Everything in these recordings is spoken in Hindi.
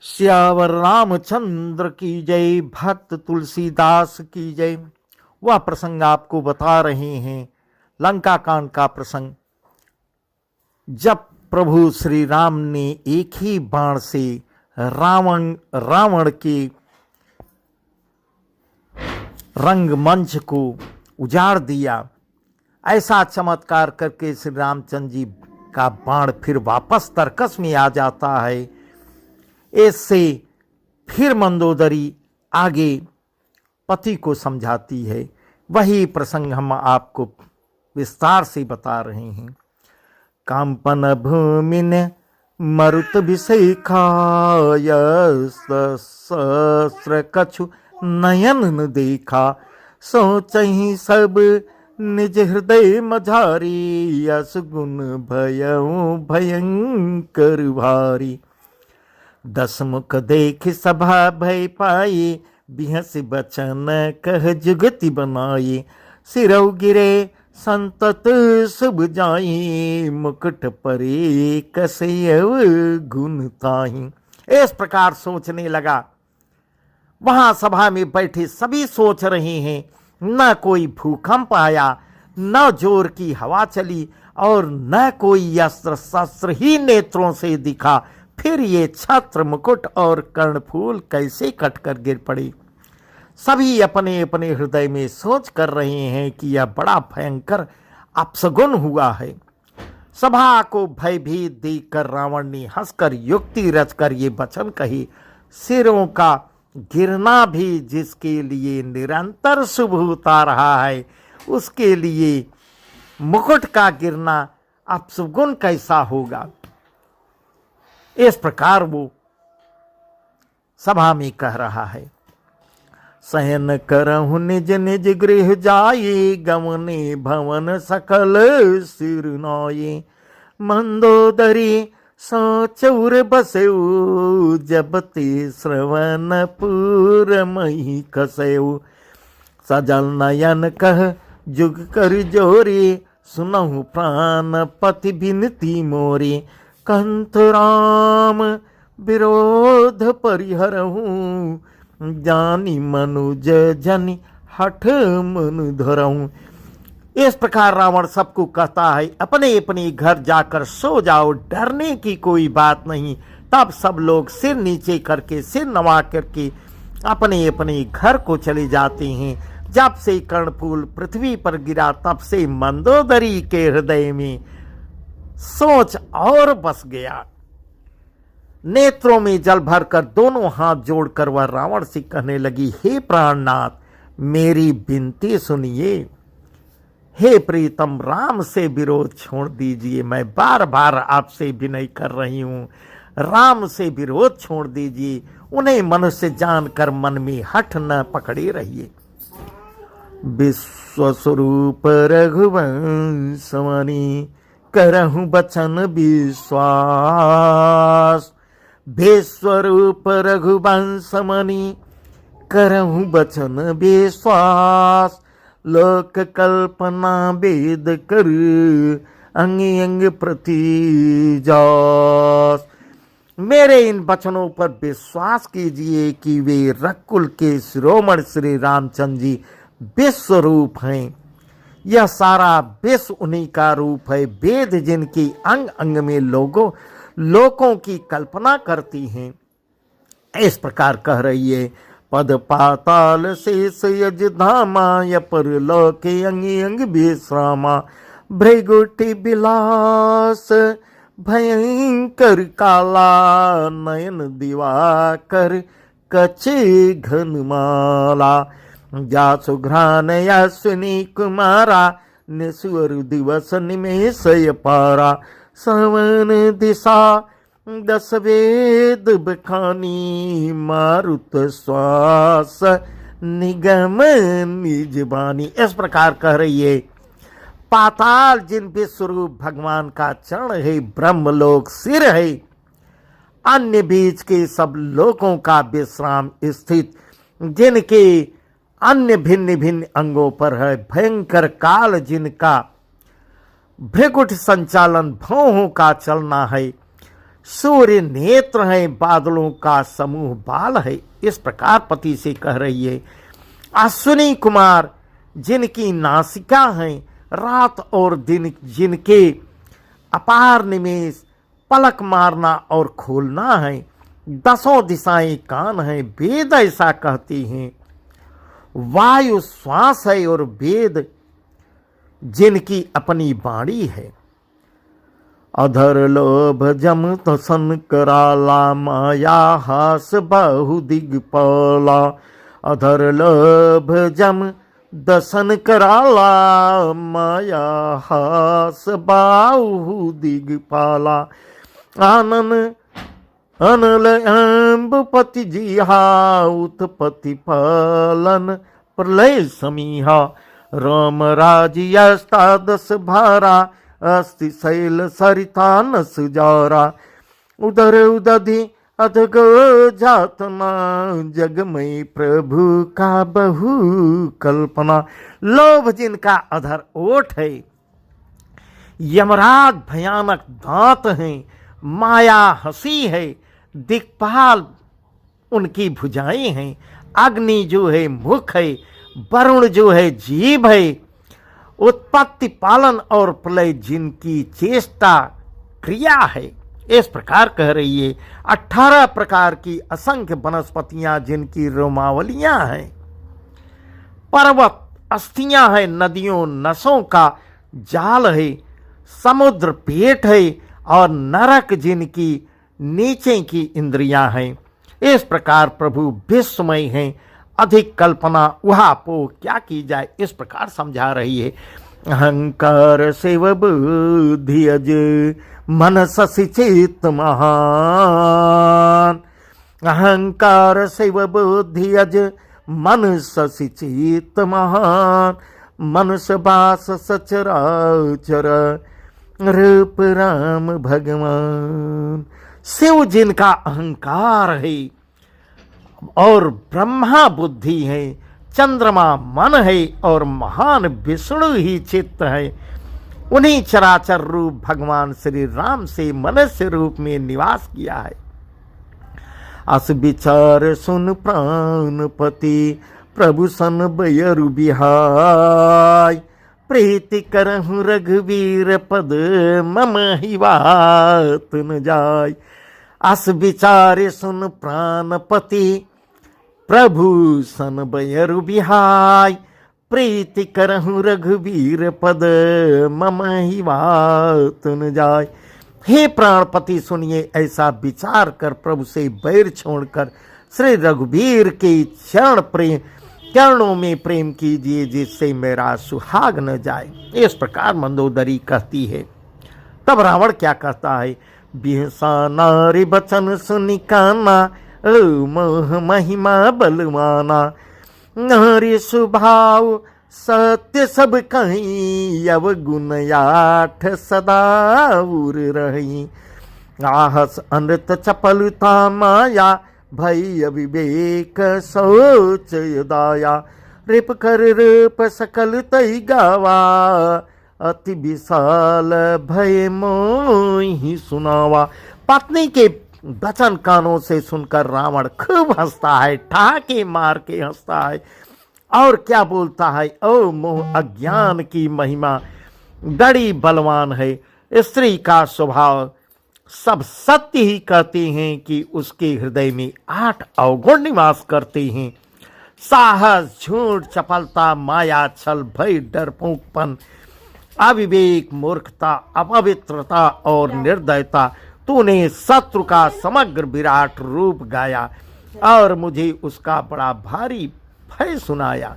श्यावर रामचंद्र की जय। भक्त तुलसीदास की जय। वह प्रसंग आपको बता रहे हैं, लंका कांड का प्रसंग, जब प्रभु श्री राम ने एक ही बाण से रावण के रंगमंच को उजाड़ दिया। ऐसा चमत्कार करके श्री रामचंद्र जी का बाण फिर वापस तरकस में आ जाता है। इससे फिर मंदोदरी आगे पति को समझाती है। वही प्रसंग हम आपको विस्तार से बता रहे हैं। कंपन भूमिन मरुत विषेखाय सहस्र कछु नयन न देखा। सोचहि सब निज हृदय मझारी यस गुण भयउ भयंकर भारी। दस मुख देख सभा भय पाए बिहस बचन कह जुगति बनाए। सिरौ गिरे संतत शुभ जाई मुकुट परे कसयव गुण ताही। इस प्रकार सोचने लगा। वहां सभा में बैठे सभी सोच रहे हैं। न कोई भूकंप आया, न जोर की हवा चली और न कोई अस्त्र शस्त्र ही नेत्रों से दिखा। फिर ये छत्र मुकुट और कर्णफूल कैसे कटकर गिर पड़े। सभी अपने अपने हृदय में सोच कर रहे हैं कि यह बड़ा भयंकर अपशगुन हुआ है। सभा को भयभीत देखकर रावण ने हंसकर युक्ति रचकर ये वचन कही, सिरों का गिरना भी जिसके लिए निरंतर शुभ होता रहा है, उसके लिए मुकुट का गिरना अपशगुन कैसा होगा। इस प्रकार वो सभा में कह रहा है। सहन करहु निज निज गृह जाये गमने भवन सकल सिर नाये। मंदोदरी सोचौर बसेऊ जब ते श्रवण पुर मही कसयऊ। सजल नयन कह जुग कर जोरी सुनहु प्राण पति बिनती मोरी। कंथ राम विरोध परिहरहूँ जानी मनुज जनि हठ मन धरहूँ। इस प्रकार रावण सबको कहता है, अपने अपने घर जाकर सो जाओ, डरने की कोई बात नहीं। तब सब लोग सिर नीचे करके, सिर नवा करके अपने अपने घर को चले जाते हैं। जब से कर्णफूल पृथ्वी पर गिरा, तब से मंदोदरी के हृदय में सोच और बस गया। नेत्रों में जल भरकर दोनों हाथ जोड़कर वह रावण से कहने लगी, हे प्राणनाथ, मेरी विनती सुनिए। हे प्रीतम, राम से विरोध छोड़ दीजिए। मैं बार बार आपसे विनय कर रही हूं, राम से विरोध छोड़ दीजिए। उन्हें मनुष्य जानकर मन में हठ न पकड़े रहिए। विश्वस्वरूप रघुवंश मुनि करहु बचन विश्वास। विश्वरूप रघुवंश मुनि करहु बचन विश्वास। लोक कल्पना वेद कर अंग अंग प्रति जास। मेरे इन वचनों पर विश्वास कीजिए कि वे रघुकुल के शिरोमणि श्री रामचंद्र जी विश्व रूप हैं। यह सारा विश्व उन्हीं का रूप है। वेद जिनकी अंग अंग में लोकों की कल्पना करती हैं। इस प्रकार कह रही है, पद पाताल शेष यज धामा य परलोके अंग अंग विश्रामा। भृगुटि विलास भयंकर काला नयन दिवाकर कचे घनमाला। जासु घ्राण यश्विनी कुमारा निस्वर दिवस निमेषय पारा। सवन दिशा दस वेद बखानी मारुत श्वास निगम निज बानी। इस प्रकार कह रही है, पाताल जिन विश्वरूप भगवान का चरण है, ब्रह्मलोक सिर है, अन्य बीच के सब लोकों का विश्राम स्थित, जिनके अन्य भिन्न भिन्न अंगों पर है, भयंकर काल जिनका भृकुट संचालन भौहों का चलना है, सूर्य नेत्र है, बादलों का समूह बाल है। इस प्रकार पति से कह रही है। अश्विनी कुमार जिनकी नासिका है, रात और दिन जिनके अपार निमेष पलक मारना और खोलना है, दसों दिशाएं कान है, वेद ऐसा कहती हैं। वायु श्वास है और वेद जिनकी अपनी वाणी है। अधर लोभ जम तसन कराला, माया हास बहु दिगपाला। अधर लोभ जम दसन कराला, माया हास बाहु दिगपाला। आनन अनल अम्बपति जिहा, उत्पत्ति पालन प्रलय समीहा। राम राज्यस्तादस भारा, अस्ति शैल सरिता न सुजारा। उदर उदधि अधग जातना, जगमय प्रभु का बहु कल्पना। लोभ जिनका अधर ओठ है, यमराज भयानक दांत हैं, माया हंसी है, दिक्पाल उनकी भुजाएं हैं, अग्नि जो है मुख है, वरुण जो है जीभ है, उत्पत्ति पालन और प्रलय जिनकी चेष्टा क्रिया है। इस प्रकार कह रही है। 18 प्रकार की असंख्य वनस्पतियां जिनकी रोमावलियां हैं, पर्वत अस्थियां हैं, नदियों नसों का जाल है, समुद्र पेट है और नरक जिनकी नीचे की इंद्रियां हैं। इस प्रकार प्रभु विश्वमय हैं, अधिक कल्पना उहापोह क्या की जाए, इस प्रकार समझा रही है। अहंकार सेव बुद्धि अज, मन शशि चित्त महान। अहंकार सेव बुद्धि अज, मन शशि चित्त महान। मनुष्य बास सचराचर, रूप राम भगवान। शिव जिनका अहंकार है और ब्रह्मा बुद्धि है, चंद्रमा मन है और महान विष्णु ही चित्त है, उन्हीं चराचर रूप भगवान श्री राम से मनुष्य रूप में निवास किया है। अस विचार सुन प्राणपति, प्रभु सन बयरु बिहाय। प्रीति करहु रघुवीर पद, मम ही बात न जाय। अस विचार सुन प्राणपति, प्रभु सन बयरु बिहाय। प्रीति करहु रघुवीर पद, मम ही बात न जाय। हे प्राणपति सुनिए, ऐसा विचार कर प्रभु से बैर छोड़कर श्री रघुवीर के चरणों में प्रेम कीजिए, जिससे मेरा सुहाग न जाए। इस प्रकार मंदोदरी कहती है। तब रावण क्या कहता है। बिहसा नारी बचन सुनि काना, मोह महिमा बलवाना। नारी स्वभाव सत्य सब कहीं, अवगुण आठ सदा उर रही। आहस अनृत चपलता माया, भय अविवेक सोच दाया। रिप कर रूप सकल तई गावा, अति विशाल भय मोहि सुनावा। पत्नी के वचन कानों से सुनकर रावण खूब हंसता है, ठहाके मार के हंसता है और क्या बोलता है। ओ मोह अज्ञान की महिमा बड़ी बलवान है। स्त्री का स्वभाव सब सत्य ही कहते हैं कि उसके हृदय में 8 अवगुण निवास करते हैं। साहस, झूठ, चपलता, माया, छल, भय, डरपोकपन, अविवेक, मूर्खता, अपवित्रता और निर्दयता। तूने शत्रु का समग्र विराट रूप गाया और मुझे उसका बड़ा भारी भय सुनाया।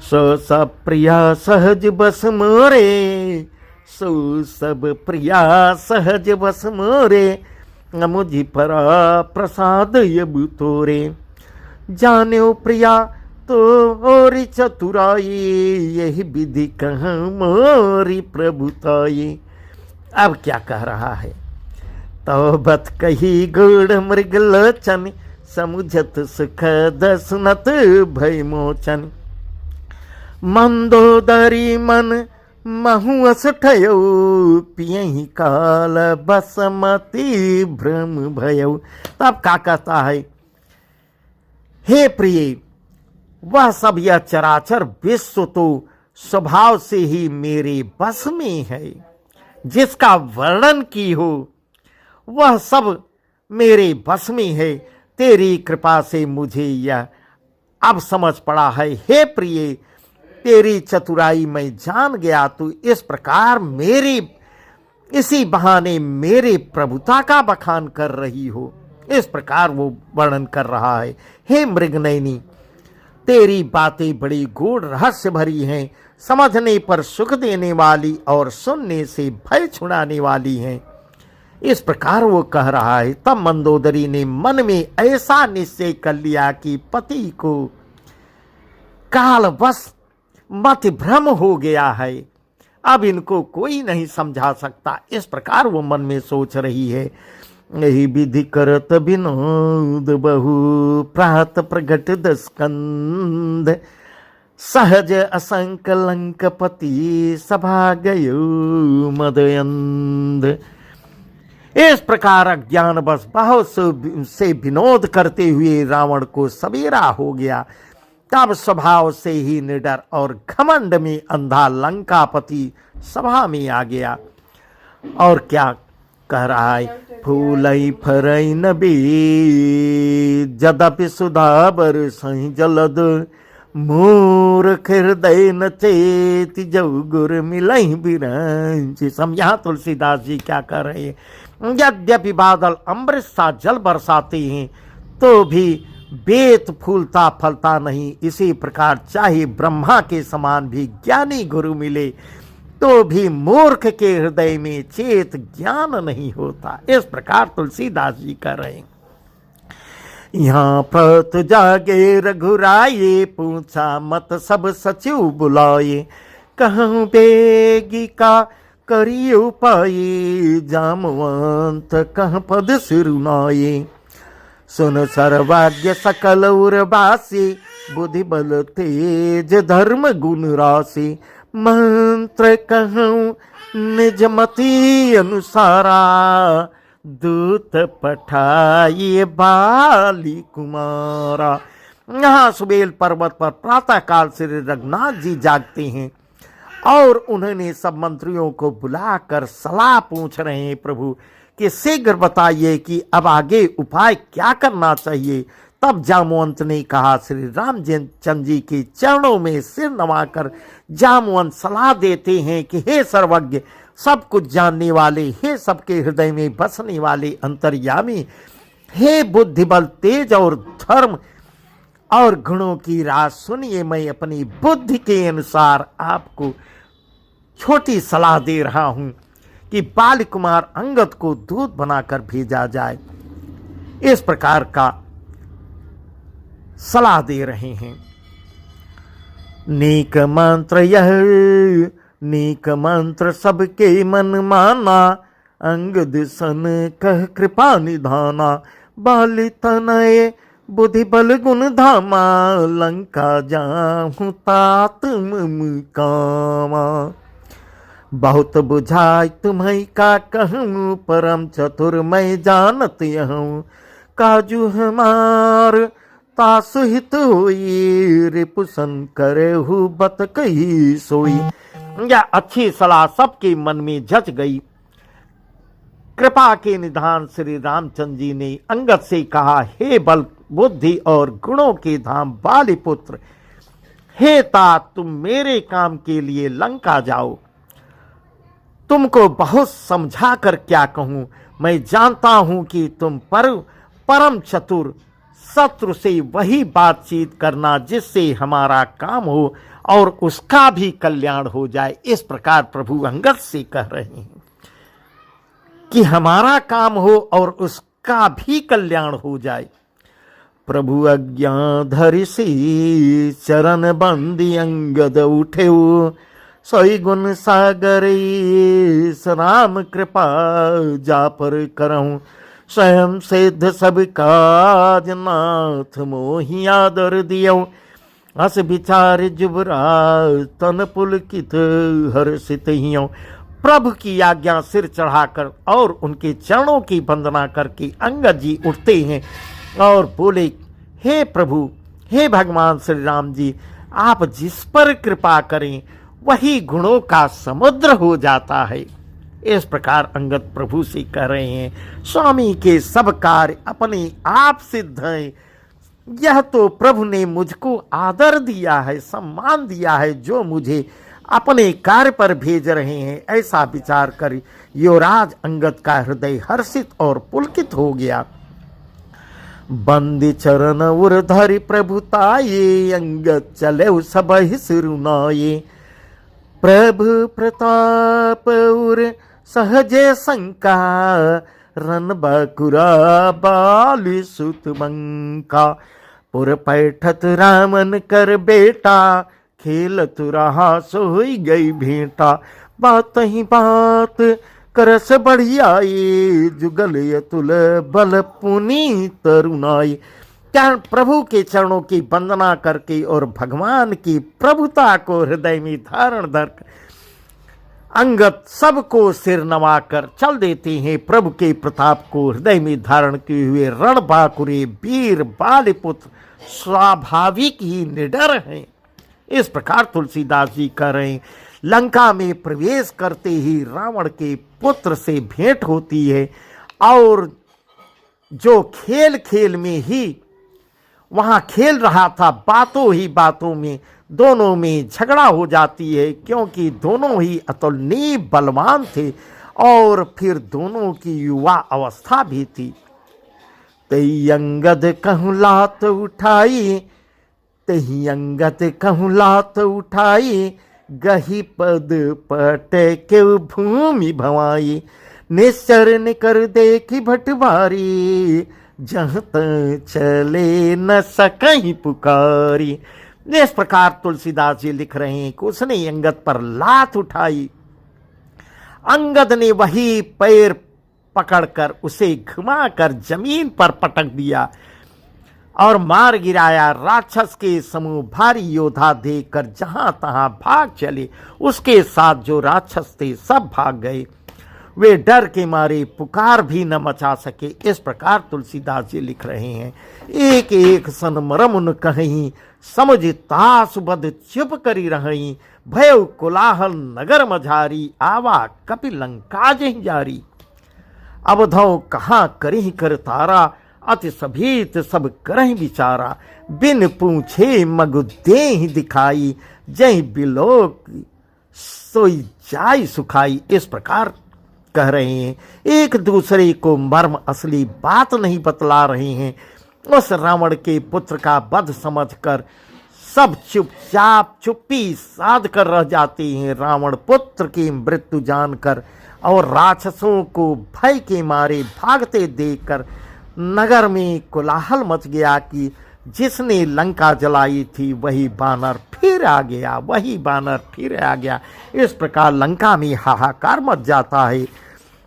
सो सब प्रिया सहज बस मोरे, सो सब प्रिया सहज बस मोरे। मुझी पर प्रसाद यब तोरे, जान्यो प्रिया तो और चतुराई। यही विधि कहाँ मोरी प्रभुताई। अब क्या कह रहा है। तो बत कही गुड़ मृग लोचन, समुझत सुख दसनत भय मोचन। मंदोदरी मन महु ठयो पियही काल बसमती भ्रम भयो। तब क्या कहता है, हे प्रिय, वह सब यह चराचर विश्व तो स्वभाव से ही मेरे बस में है, जिसका वर्णन की हो वह सब मेरे बस में है। तेरी कृपा से मुझे यह अब समझ पड़ा है। हे प्रिय, तेरी चतुराई मैं जान गया। तू इस प्रकार इसी बहाने मेरे प्रभुता का बखान कर रही हो। इस प्रकार वो वर्णन कर रहा है। हे मृगनयनी, तेरी बातें बड़ी गूढ़ रहस्य भरी हैं, समझने पर सुख देने वाली और सुनने से भय छुड़ाने वाली हैं। इस प्रकार वो कह रहा है। तब मंदोदरी ने मन में ऐसा निश्चय कर लिया कि पति को कालवश मत भ्रम हो गया है, अब इनको कोई नहीं समझा सकता। इस प्रकार वो मन में सोच रही है। यही विधि करत विनोद बहु प्रात प्रगट दस्कंद, सहज असंकलंक पति सभा गयो मदयंद। इस प्रकार अज्ञान बस बहुत से विनोद करते हुए रावण को सवेरा हो गया। तब स्वभाव से ही निडर और घमंड में अंधा लंकापति सभा में आ गया और क्या कह रहा है। फूलई फरई नबी जदपि सुधा बरसहि जलद, मूर्ख हृदय न चेति जब गुर मिलहि बिरंच। यहाँ तुलसीदास जी क्या कर रहे हैं। यद्यपि बादल अमृत सा जल बरसाते हैं तो भी बेत फूलता फलता नहीं। इसी प्रकार चाहे ब्रह्मा के समान भी ज्ञानी गुरु मिले तो भी मूर्ख के हृदय में चेत ज्ञान नहीं होता। इस प्रकार तुलसीदास जी कर रहे हैं। यहाँ प्रत जागे रघुराये, पूछा मत सब सचिव बुलाये, कहूँ बेगी का करी उपाय, जामवंत कह पद सिरुनाये। सुन सर्वाज्ञ सकल उर्वासी, बुद्धि बल तेज धर्म गुण राशि, मंत्र कहूँ निज मति अनुसारा, दूत पठाइए बाली कुमारा। यहाँ सुबेल पर्वत पर प्रातः काल श्री रघुनाथ जी जागते हैं और उन्होंने सब मंत्रियों को बुलाकर सलाह पूछ रहे हैं प्रभु कि शीघ्र बताइए कि अब आगे उपाय क्या करना चाहिए। तब जामवंत ने कहा, श्री रामचंद्र जी के चरणों में सिर नवाकर जामवंत सलाह देते हैं कि हे सर्वज्ञ, सब कुछ जानने वाले, हे सबके हृदय में बसने वाले अंतर्यामी, हे बुद्धि बल तेज और धर्म और गुणों की राज सुनिए। मैं अपनी बुद्धि के अनुसार आपको छोटी सलाह दे रहा हूं कि बाल कुमार अंगद को दूत बनाकर भेजा जाए। इस प्रकार का सलाह दे रहे हैं। नीक मंत्र यह नीक मंत्र सबके मन माना, अंगद सन कह कृपा निधाना, बाल तनय बुद्धि बल गुण धामा, लंका जाहूं तात मम कामा। बहुत बुझाई तुम्हें का कहूँ, परम चतुर मैं जानत यहूँ, काजू हमार तासुहित होई, रिपुसन करे हु बत कही सोई। यह अच्छी सलाह सबके मन में जच गई। कृपा के निधान श्री रामचंद्र जी ने अंगद से कहा, हे बल बुद्धि और गुणों के धाम बालीपुत्र, हे तात, तुम मेरे काम के लिए लंका जाओ। तुमको बहुत समझा कर क्या कहूं, मैं जानता हूं कि तुम परम चतुर, शत्रु से वही बातचीत करना जिससे हमारा काम हो और उसका भी कल्याण हो जाए। इस प्रकार प्रभु अंगद से कह रहे हैं कि हमारा काम हो और उसका भी कल्याण हो जाए। प्रभु आज्ञा धरि सी चरण बंदी अंगद उठे, सोई गुण सागर राम कृपा जा पर करऊं, स्वयं सिद्ध सब काज नाथ मोहि आदर दियो, अस विचार जुबराज तन पुलकित हर्षित हियों। प्रभु की आज्ञा सिर चढ़ाकर और उनके चरणों की वंदना करके अंगद जी उठते हैं और बोले, हे प्रभु, हे भगवान श्री राम जी, आप जिस पर कृपा करें वही गुणों का समुद्र हो जाता है। इस प्रकार अंगद प्रभु से कह रहे हैं, स्वामी के सब कार्य अपने आप सिद्ध हैं। यह तो प्रभु ने मुझको आदर दिया है, सम्मान दिया है, जो मुझे अपने कार्य पर भेज रहे हैं। ऐसा विचार कर युवराज अंगद का हृदय हर्षित और पुलकित हो गया। बंदी चरण उर धरि प्रभुताये, अंगद चले सब सिरुनाये। प्रभु प्रताप उर सहजे शंका, रन बकुरा बाली सुत बंका। पुर पैठत रामन कर बेटा, खेलत रहा सोई गई भेंटा। बात ही बात करस बढ़ियाई, जुगल यतुल बल पुनी तरुणाई। क्या प्रभु के चरणों की वंदना करके और भगवान की प्रभुता को हृदय में धारण धर अंगद सबको सिर नवाकर चल देते हैं। प्रभु के प्रताप को हृदय में धारण किए हुए रणबांकुरे वीर बालिपुत्र स्वाभाविक ही निडर हैं। इस प्रकार तुलसीदास जी कह रहे हैं, लंका में प्रवेश करते ही रावण के पुत्र से भेंट होती है और जो खेल खेल में ही वहां खेल रहा था, बातों ही बातों में दोनों में झगड़ा हो जाती है, क्योंकि दोनों ही अतुलनीय बलवान थे और फिर दोनों की युवा अवस्था भी थी। तही अंगद कहूँ लात उठाई, तही अंगद कहूँ लात उठाई। गही पद पट के भूमि भवाई। निश्चर निकर देखी भटवारी, जहाँ चले न सकहीं पुकारी। इस प्रकार तुलसीदास जी लिख रहे हैं कि उसने अंगद पर लात उठाई। अंगद ने वही पैर पकड़कर उसे घुमाकर जमीन पर पटक दिया और मार गिराया। राक्षस के समूह भारी योद्धा देखकर जहां तहां भाग चले। उसके साथ जो राक्षस थे सब भाग गए। वे डर के मारे पुकार भी न मचा सके। इस प्रकार तुलसीदास जी लिख रहे हैं, एक एक सन मरमुन कहीं, समझ तासुबद चुप करी रही। भय कोलाहल नगर मझारी, आवा कपि लंका जहीं जारी। अवधौ कहाँ करही कर तारा, अति सभीत सब करही विचारा। बिन पूछे मगु देहि दिखाई, जय बिलोक सोई जाय सुखाई। इस प्रकार कह रहे हैं, एक दूसरे को मर्म असली बात नहीं बतला रहे हैं। उस रावण के पुत्र का वध समझकर सब चुपचाप चुप्पी साध कर रह जाते हैं। रावण पुत्र की मृत्यु जानकर और राक्षसों को भय के मारे भागते देखकर नगर में कोलाहल मच गया कि जिसने लंका जलाई थी वही बानर फिर आ गया, वही बानर फिर आ गया। इस प्रकार लंका में हाहाकार मच जाता है।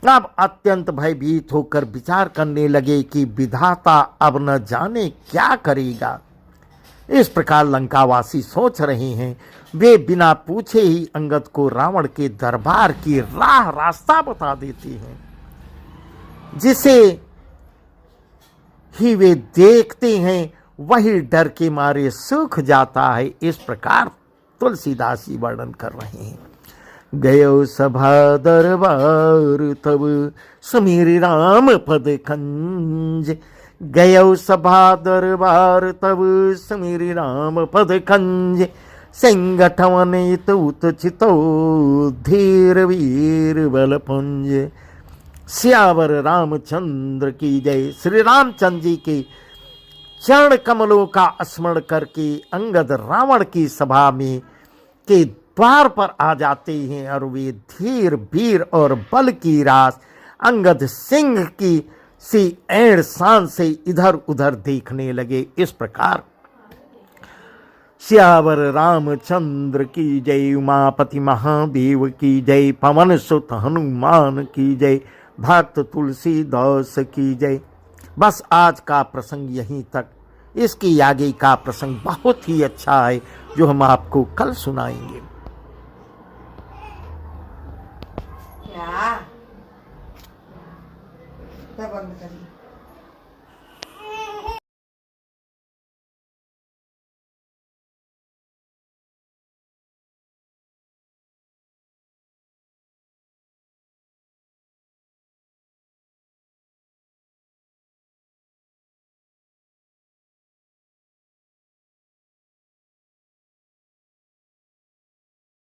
अब अत्यंत भयभीत होकर विचार करने लगे कि विधाता अब न जाने क्या करेगा। इस प्रकार लंकावासी सोच रहे हैं। वे बिना पूछे ही अंगद को रावण के दरबार की राह रास्ता बता देते हैं, जिसे ही वे देखते हैं वही डर के मारे सूख जाता है। इस प्रकार तुलसीदास जी वर्णन कर रहे हैं। गयो सभा दरबार तब, सुमिर राम पद कंज। गयो सभा दरबार तब, सुमिर राम पद कंज। सिंगठवन उत चितो, धीर वीर बल पुंज। सियावर रामचंद्र की जय। श्री रामचंद्र जी के चरण कमलों का स्मरण करके अंगद रावण की सभा में के द्वार पर आ जाते हैं और वे धीर वीर और बल की रास अंगद सिंह की सी एड़ शान से इधर उधर देखने लगे। इस प्रकार सियावर रामचंद्र की जय, उमापति महादेव की जय, पवन सुत हनुमान की जय, भक्त तुलसीदास की जय। बस आज का प्रसंग यहीं तक इसकी आगे का प्रसंग बहुत ही अच्छा है जो हम आपको कल सुनाएंगे। क्या? तब बंद कर